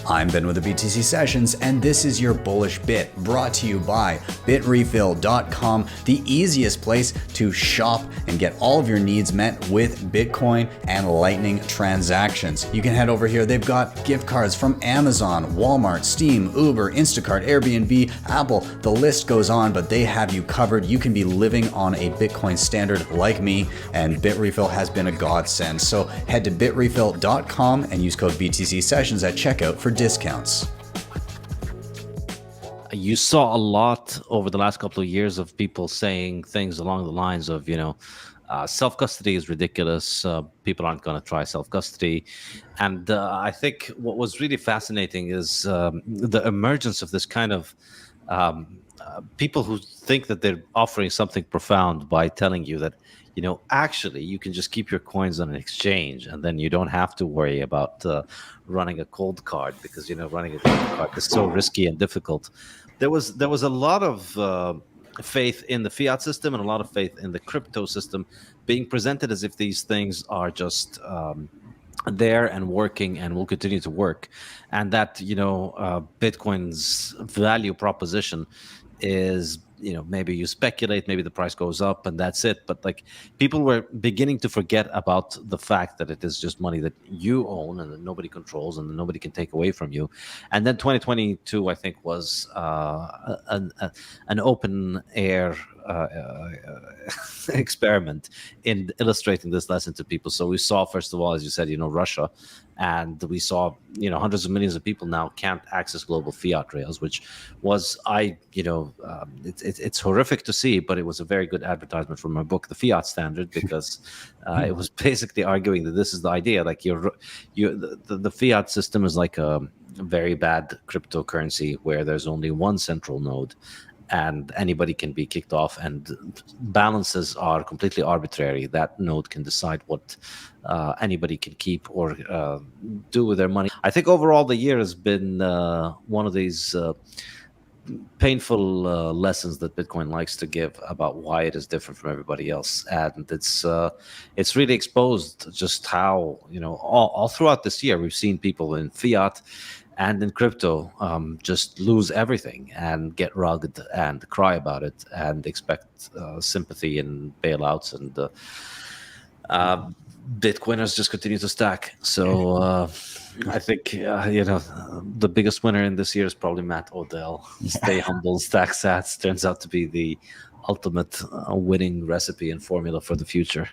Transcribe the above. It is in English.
I'm Ben with the BTC Sessions, and this is your Bullish Bit, brought to you by bitrefill.com, the easiest place to shop and get all of your needs met with Bitcoin and Lightning transactions. You can head over here. They've got gift cards from Amazon, Walmart, Steam, Uber, Instacart, Airbnb, Apple. The list goes on, but they have you covered. You can be living on a Bitcoin standard like me, and BitRefill has been a godsend. So head to bitrefill.com and use code BTC Sessions at checkout for discounts. You saw a lot over the last couple of years of people saying things along the lines of, self-custody is ridiculous. People aren't going to try self-custody. And I think what was really fascinating is the emergence of this kind of people who think that they're offering something profound by telling you that, actually you can just keep your coins on an exchange and then you don't have to worry about running a cold card because, running a cold card is so risky and difficult. There was a lot of faith in the fiat system and a lot of faith in the crypto system being presented as if these things are just there and working and will continue to work, and that Bitcoin's value proposition is maybe you speculate, maybe the price goes up and that's it, but like people were beginning to forget about the fact that it is just money that you own and that nobody controls and that nobody can take away from you. And then 2022 I think was an open air experiment in illustrating this lesson to people. So we saw, first of all, as you said, Russia, and we saw hundreds of millions of people now can't access global fiat rails, which was it's horrific to see, but it was a very good advertisement for my book, The Fiat Standard, because it was basically arguing that this is the idea, like the fiat system is like a very bad cryptocurrency where there's only one central node and anybody can be kicked off, and balances are completely arbitrary. That node can decide what anybody can keep or do with their money. I think overall the year has been one of these painful lessons that Bitcoin likes to give about why it is different from everybody else, and it's really exposed just how all throughout this year we've seen people in fiat and in crypto just lose everything and get rugged and cry about it and expect sympathy and bailouts, and Bitcoiners just continue to stack. So I think the biggest winner in this year is probably Matt Odell. Stay humble, stack sats turns out to be the ultimate winning recipe and formula for the future.